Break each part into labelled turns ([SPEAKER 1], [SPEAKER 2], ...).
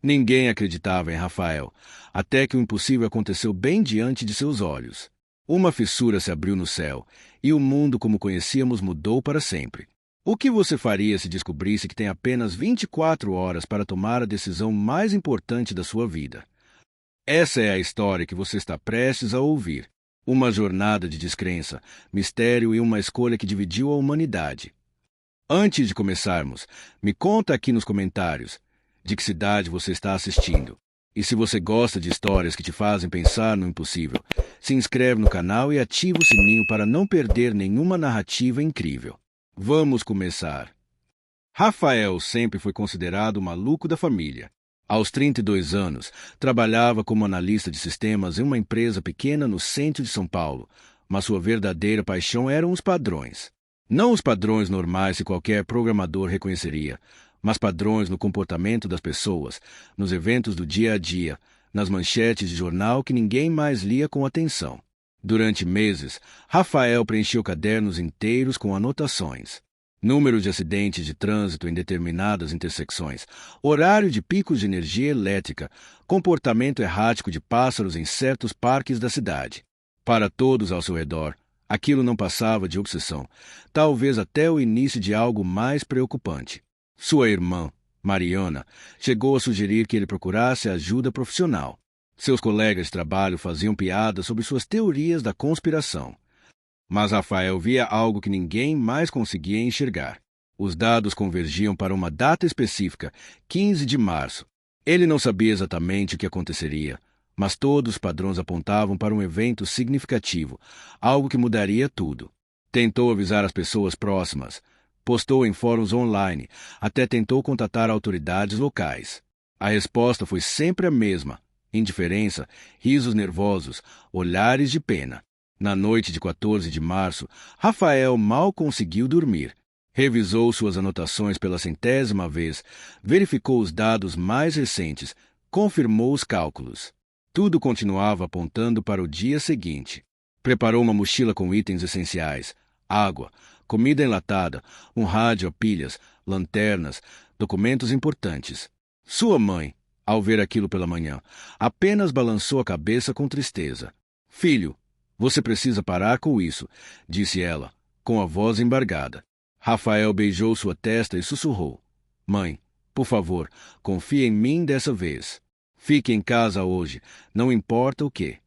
[SPEAKER 1] Ninguém acreditava em Rafael, até que o impossível aconteceu bem diante de seus olhos. Uma fissura se abriu no céu, e o mundo como conhecíamos mudou para sempre. O que você faria se descobrisse que tem apenas 24 horas para tomar a decisão mais importante da sua vida? Essa é a história que você está prestes a ouvir. Uma jornada de descrença, mistério e uma escolha que dividiu a humanidade. Antes de começarmos, me conta aqui nos comentários de que cidade você está assistindo. E se você gosta de histórias que te fazem pensar no impossível, se inscreve no canal e ativa o sininho para não perder nenhuma narrativa incrível. Vamos começar. Rafael sempre foi considerado o maluco da família. Aos 32 anos, trabalhava como analista de sistemas em uma empresa pequena no centro de São Paulo, mas sua verdadeira paixão eram os padrões. Não os padrões normais que qualquer programador reconheceria, mas padrões no comportamento das pessoas, nos eventos do dia a dia, nas manchetes de jornal que ninguém mais lia com atenção. Durante meses, Rafael preencheu cadernos inteiros com anotações. Número de acidentes de trânsito em determinadas intersecções, horário de picos de energia elétrica, comportamento errático de pássaros em certos parques da cidade. Para todos ao seu redor, aquilo não passava de obsessão, talvez até o início de algo mais preocupante. Sua irmã, Mariana, chegou a sugerir que ele procurasse ajuda profissional. Seus colegas de trabalho faziam piadas sobre suas teorias da conspiração. Mas Rafael via algo que ninguém mais conseguia enxergar. Os dados convergiam para uma data específica, 15 de março. Ele não sabia exatamente o que aconteceria, mas todos os padrões apontavam para um evento significativo, algo que mudaria tudo. Tentou avisar as pessoas próximas, postou em fóruns online, até tentou contatar autoridades locais. A resposta foi sempre a mesma: indiferença, risos nervosos, olhares de pena. Na noite de 14 de março, Rafael mal conseguiu dormir. Revisou suas anotações pela 100ª vez, verificou os dados mais recentes, confirmou os cálculos. Tudo continuava apontando para o dia seguinte. Preparou uma mochila com itens essenciais: água, comida enlatada, um rádio a pilhas, lanternas, documentos importantes. Sua mãe, ao ver aquilo pela manhã, apenas balançou a cabeça com tristeza. Filho, você precisa parar com isso, disse ela, com a voz embargada. Rafael beijou sua testa e sussurrou: Mãe, por favor, confie em mim dessa vez. Fique em casa hoje, não importa o quê.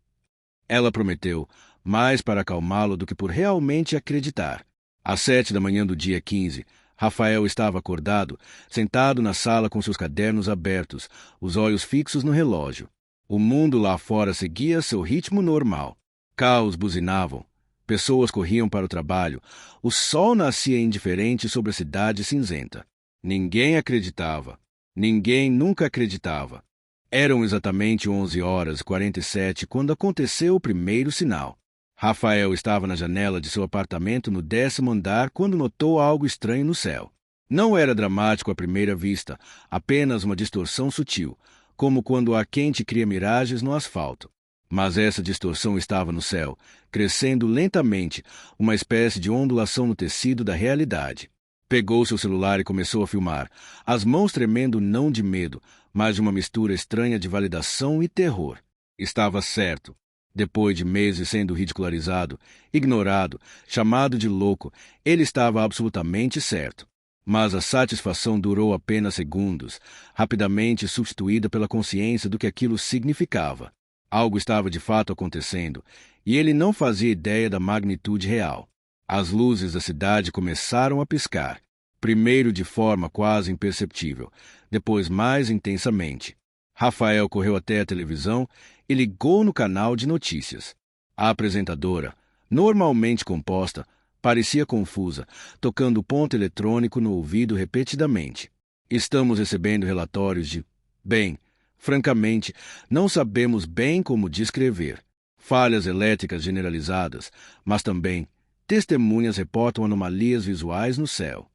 [SPEAKER 1] Ela prometeu, mais para acalmá-lo do que por realmente acreditar. Às 7 da manhã do dia 15, Rafael estava acordado, sentado na sala com seus cadernos abertos, os olhos fixos no relógio. O mundo lá fora seguia seu ritmo normal. Carros buzinavam, pessoas corriam para o trabalho, o sol nascia indiferente sobre a cidade cinzenta. Ninguém acreditava. Ninguém nunca acreditava. Eram exatamente 11h47 quando aconteceu o primeiro sinal. Rafael estava na janela de seu apartamento no 10º andar quando notou algo estranho no céu. Não era dramático à primeira vista, apenas uma distorção sutil, como quando o ar quente cria miragens no asfalto. Mas essa distorção estava no céu, crescendo lentamente, uma espécie de ondulação no tecido da realidade. Pegou seu celular e começou a filmar, as mãos tremendo não de medo, mas de uma mistura estranha de validação e terror. Estava certo. Depois de meses sendo ridicularizado, ignorado, chamado de louco, ele estava absolutamente certo. Mas a satisfação durou apenas segundos, rapidamente substituída pela consciência do que aquilo significava. Algo estava de fato acontecendo, e ele não fazia ideia da magnitude real. As luzes da cidade começaram a piscar, primeiro de forma quase imperceptível, depois mais intensamente. Rafael correu até a televisão e ligou no canal de notícias. A apresentadora, normalmente composta, parecia confusa, tocando o ponto eletrônico no ouvido repetidamente. Estamos recebendo relatórios de... Bem, francamente, não sabemos bem como descrever. Falhas elétricas generalizadas, mas também testemunhas reportam anomalias visuais no céu.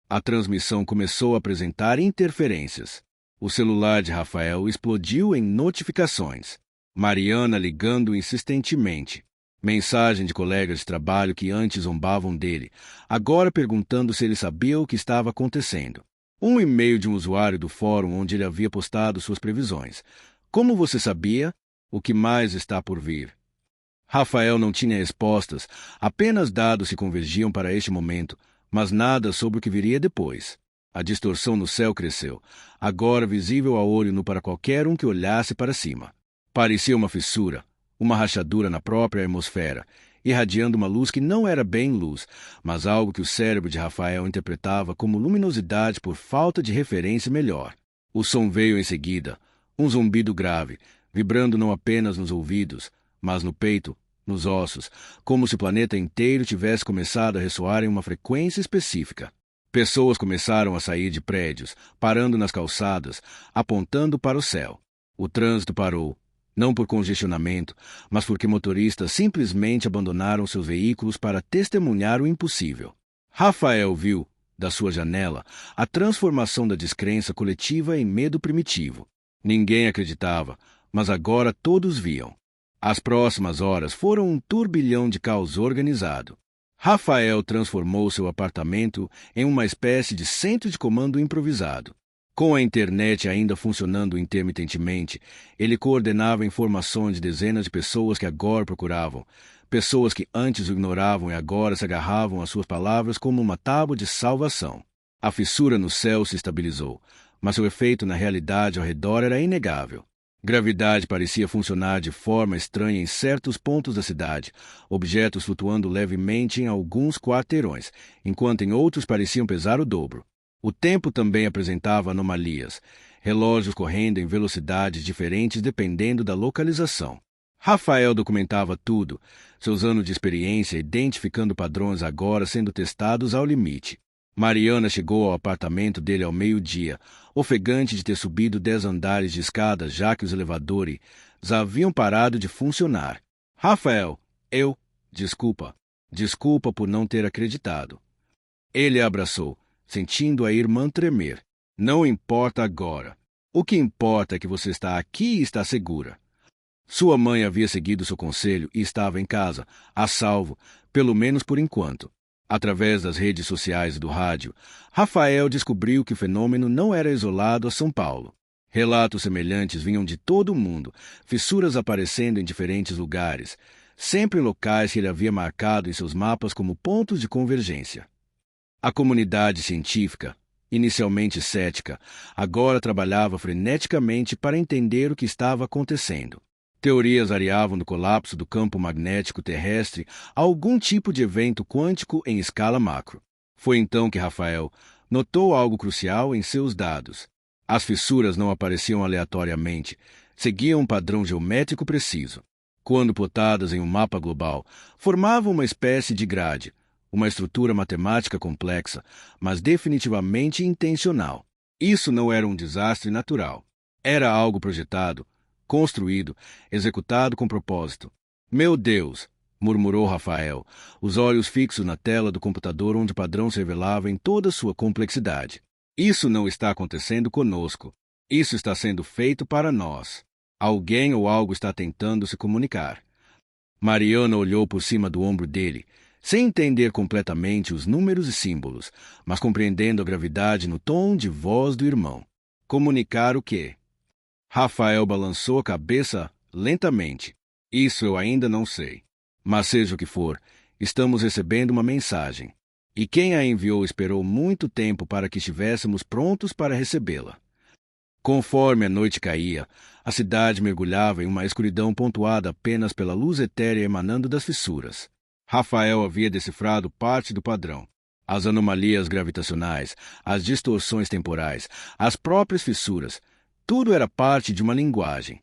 [SPEAKER 1] A transmissão começou a apresentar interferências. O celular de Rafael explodiu em notificações. Mariana ligando insistentemente. Mensagem de colegas de trabalho que antes zombavam dele, agora perguntando se ele sabia o que estava acontecendo. Um e-mail de um usuário do fórum onde ele havia postado suas previsões. Como você sabia? O que mais está por vir? Rafael não tinha respostas, apenas dados se convergiam para este momento, mas nada sobre o que viria depois. A distorção no céu cresceu, agora visível a olho nu para qualquer um que olhasse para cima. Parecia uma fissura, uma rachadura na própria atmosfera, irradiando uma luz que não era bem luz, mas algo que o cérebro de Rafael interpretava como luminosidade por falta de referência melhor. O som veio em seguida, um zumbido grave, vibrando não apenas nos ouvidos, mas no peito, nos ossos, como se o planeta inteiro tivesse começado a ressoar em uma frequência específica. Pessoas começaram a sair de prédios, parando nas calçadas, apontando para o céu. O trânsito parou, não por congestionamento, mas porque motoristas simplesmente abandonaram seus veículos para testemunhar o impossível. Rafael viu, da sua janela, a transformação da descrença coletiva em medo primitivo. Ninguém acreditava, mas agora todos viam. As próximas horas foram um turbilhão de caos organizado. Rafael transformou seu apartamento em uma espécie de centro de comando improvisado. Com a internet ainda funcionando intermitentemente, ele coordenava informações de dezenas de pessoas que agora procuravam, pessoas que antes o ignoravam e agora se agarravam às suas palavras como uma tábua de salvação. A fissura no céu se estabilizou, mas seu efeito na realidade ao redor era inegável. Gravidade parecia funcionar de forma estranha em certos pontos da cidade, objetos flutuando levemente em alguns quarteirões, enquanto em outros pareciam pesar o dobro. O tempo também apresentava anomalias, relógios correndo em velocidades diferentes dependendo da localização. Rafael documentava tudo, seus anos de experiência identificando padrões agora sendo testados ao limite. Mariana chegou ao apartamento dele ao meio-dia, ofegante de ter subido 10 andares de escada, já que os elevadores haviam parado de funcionar. Rafael, Desculpa por não ter acreditado. Ele a abraçou, sentindo a irmã tremer. Não importa agora. O que importa é que você está aqui e está segura. Sua mãe havia seguido seu conselho e estava em casa, a salvo, pelo menos por enquanto. Através das redes sociais e do rádio, Rafael descobriu que o fenômeno não era isolado a São Paulo. Relatos semelhantes vinham de todo o mundo, fissuras aparecendo em diferentes lugares, sempre em locais que ele havia marcado em seus mapas como pontos de convergência. A comunidade científica, inicialmente cética, agora trabalhava freneticamente para entender o que estava acontecendo. Teorias variavam do colapso do campo magnético terrestre a algum tipo de evento quântico em escala macro. Foi então que Rafael notou algo crucial em seus dados. As fissuras não apareciam aleatoriamente, seguiam um padrão geométrico preciso. Quando plotadas em um mapa global, formavam uma espécie de grade, uma estrutura matemática complexa, mas definitivamente intencional. Isso não era um desastre natural. Era algo projetado, construído, executado com propósito. Meu Deus! Murmurou Rafael, os olhos fixos na tela do computador onde o padrão se revelava em toda sua complexidade. Isso não está acontecendo conosco. Isso está sendo feito para nós. Alguém ou algo está tentando se comunicar. Mariana olhou por cima do ombro dele, sem entender completamente os números e símbolos, mas compreendendo a gravidade no tom de voz do irmão. Comunicar o quê? Rafael balançou a cabeça lentamente. Isso eu ainda não sei. Mas seja o que for, estamos recebendo uma mensagem. E quem a enviou esperou muito tempo para que estivéssemos prontos para recebê-la. Conforme a noite caía, a cidade mergulhava em uma escuridão pontuada apenas pela luz etérea emanando das fissuras. Rafael havia decifrado parte do padrão. As anomalias gravitacionais, as distorções temporais, as próprias fissuras, tudo era parte de uma linguagem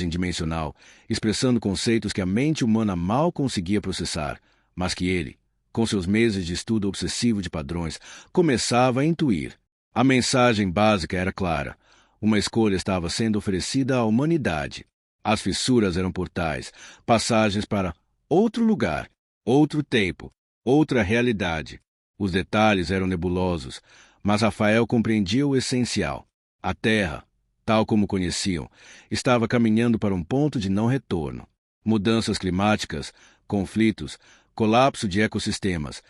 [SPEAKER 1] dimensional, expressando conceitos que a mente humana mal conseguia processar, mas que ele, com seus meses de estudo obsessivo de padrões, começava a intuir. A mensagem básica era clara. Uma escolha estava sendo oferecida à humanidade. As fissuras eram portais, passagens para outro lugar, outro tempo, outra realidade. Os detalhes eram nebulosos, mas Rafael compreendia o essencial. A Terra, tal como conheciam, estava caminhando para um ponto de não retorno. Mudanças climáticas, conflitos, colapso de ecossistemas,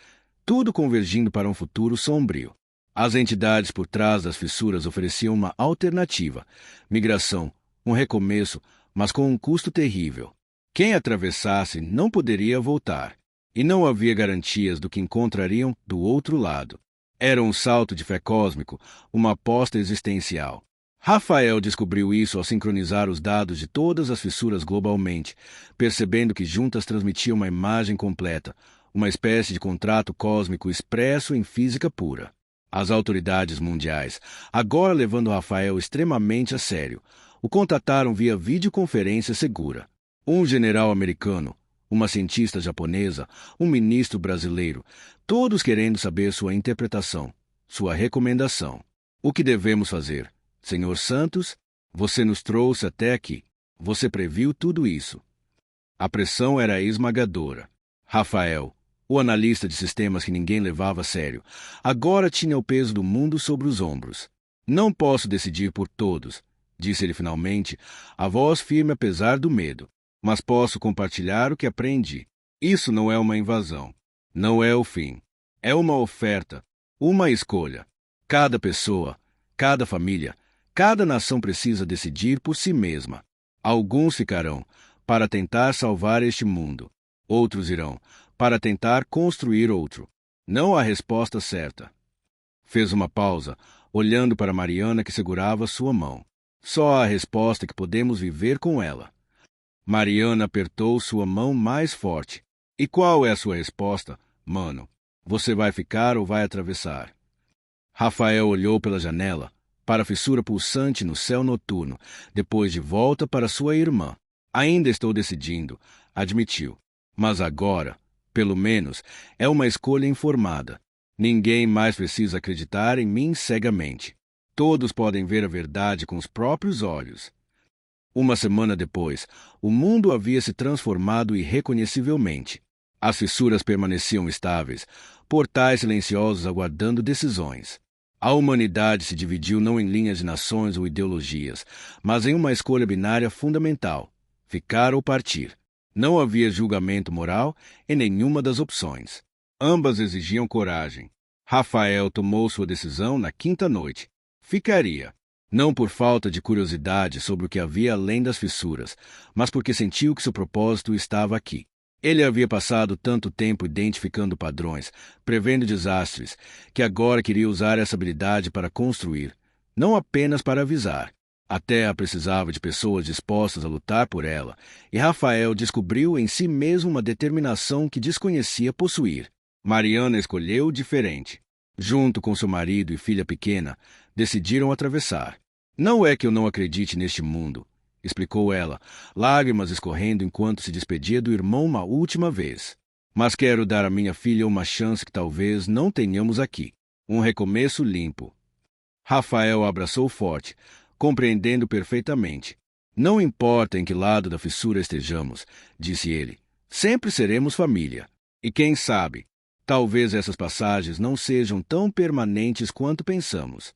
[SPEAKER 1] tudo convergindo para um futuro sombrio. As entidades por trás das fissuras ofereciam uma alternativa: migração, um recomeço, mas com um custo terrível. Quem atravessasse não poderia voltar, e não havia garantias do que encontrariam do outro lado. Era um salto de fé cósmico, uma aposta existencial. Rafael descobriu isso ao sincronizar os dados de todas as fissuras globalmente, percebendo que juntas transmitiam uma imagem completa, uma espécie de contrato cósmico expresso em física pura. As autoridades mundiais, agora levando Rafael extremamente a sério, o contataram via videoconferência segura. Um general americano, uma cientista japonesa, um ministro brasileiro, todos querendo saber sua interpretação, sua recomendação. O que devemos fazer? Senhor Santos, você nos trouxe até aqui. Você previu tudo isso. A pressão era esmagadora. Rafael, o analista de sistemas que ninguém levava a sério, agora tinha o peso do mundo sobre os ombros. Não posso decidir por todos, disse ele finalmente, a voz firme apesar do medo. Mas posso compartilhar o que aprendi. Isso não é uma invasão. Não é o fim. É uma oferta, uma escolha. Cada pessoa, cada família, cada nação precisa decidir por si mesma. Alguns ficarão para tentar salvar este mundo. Outros irão para tentar construir outro. Não há resposta certa. Fez uma pausa, olhando para Mariana que segurava sua mão. Só há a resposta que podemos viver com ela. Mariana apertou sua mão mais forte. E qual é a sua resposta, mano? Você vai ficar ou vai atravessar? Rafael olhou pela janela, para a fissura pulsante no céu noturno, depois de volta para sua irmã. Ainda estou decidindo, admitiu. Mas agora, pelo menos, é uma escolha informada. Ninguém mais precisa acreditar em mim cegamente. Todos podem ver a verdade com os próprios olhos. Uma semana depois, o mundo havia se transformado irreconhecivelmente. As fissuras permaneciam estáveis, portais silenciosos aguardando decisões. A humanidade se dividiu não em linhas de nações ou ideologias, mas em uma escolha binária fundamental: ficar ou partir. Não havia julgamento moral em nenhuma das opções. Ambas exigiam coragem. Rafael tomou sua decisão na quinta noite. Ficaria. Não por falta de curiosidade sobre o que havia além das fissuras, mas porque sentiu que seu propósito estava aqui. Ele havia passado tanto tempo identificando padrões, prevendo desastres, que agora queria usar essa habilidade para construir, não apenas para avisar. A Terra precisava de pessoas dispostas a lutar por ela, e Rafael descobriu em si mesmo uma determinação que desconhecia possuir. Mariana escolheu diferente. Junto com seu marido e filha pequena, decidiram atravessar. Não é que eu não acredite neste mundo, explicou ela, lágrimas escorrendo enquanto se despedia do irmão uma última vez. Mas quero dar à minha filha uma chance que talvez não tenhamos aqui. Um recomeço limpo. Rafael a abraçou forte, compreendendo perfeitamente. Não importa em que lado da fissura estejamos, disse ele, sempre seremos família. E quem sabe, talvez essas passagens não sejam tão permanentes quanto pensamos.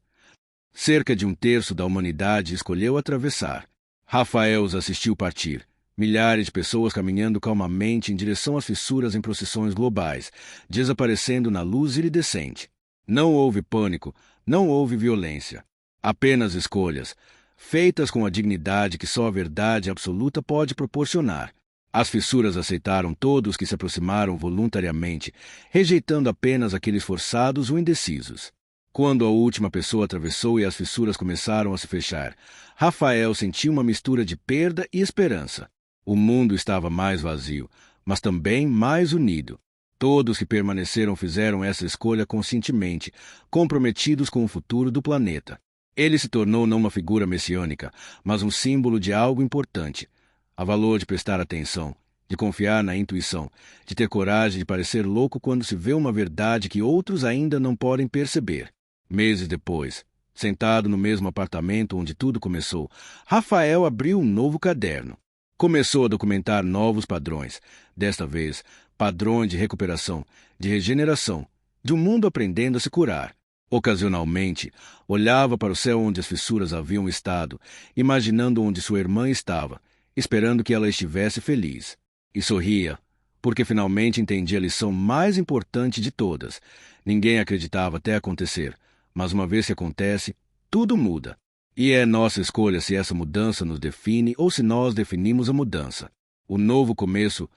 [SPEAKER 1] Cerca de um terço da humanidade escolheu atravessar. Rafael os assistiu partir, milhares de pessoas caminhando calmamente em direção às fissuras em procissões globais, desaparecendo na luz iridescente. Não houve pânico, não houve violência. Apenas escolhas, feitas com a dignidade que só a verdade absoluta pode proporcionar. As fissuras aceitaram todos que se aproximaram voluntariamente, rejeitando apenas aqueles forçados ou indecisos. Quando a última pessoa atravessou e as fissuras começaram a se fechar, Rafael sentiu uma mistura de perda e esperança. O mundo estava mais vazio, mas também mais unido. Todos que permaneceram fizeram essa escolha conscientemente, comprometidos com o futuro do planeta. Ele se tornou não uma figura messiânica, mas um símbolo de algo importante. Há valor de prestar atenção, de confiar na intuição, de ter coragem de parecer louco quando se vê uma verdade que outros ainda não podem perceber. Meses depois, sentado no mesmo apartamento onde tudo começou, Rafael abriu um novo caderno. Começou a documentar novos padrões, desta vez, padrões de recuperação, de regeneração, de um mundo aprendendo a se curar. Ocasionalmente, olhava para o céu onde as fissuras haviam estado, imaginando onde sua irmã estava, esperando que ela estivesse feliz. E sorria, porque finalmente entendia a lição mais importante de todas. Ninguém acreditava até acontecer, Mas uma vez que acontece, tudo muda. E é nossa escolha se essa mudança nos define ou se nós definimos a mudança. O novo começo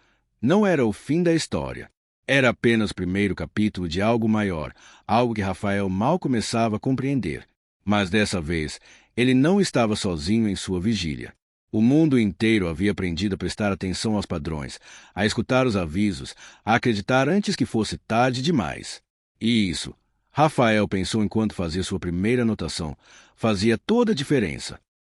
[SPEAKER 1] não era o fim da história. Era apenas o primeiro capítulo de algo maior, algo que Rafael mal começava a compreender. Mas dessa vez, ele não estava sozinho em sua vigília. O mundo inteiro havia aprendido a prestar atenção aos padrões, a escutar os avisos, a acreditar antes que fosse tarde demais. E isso, Rafael pensou enquanto fazia sua primeira anotação, fazia toda a diferença.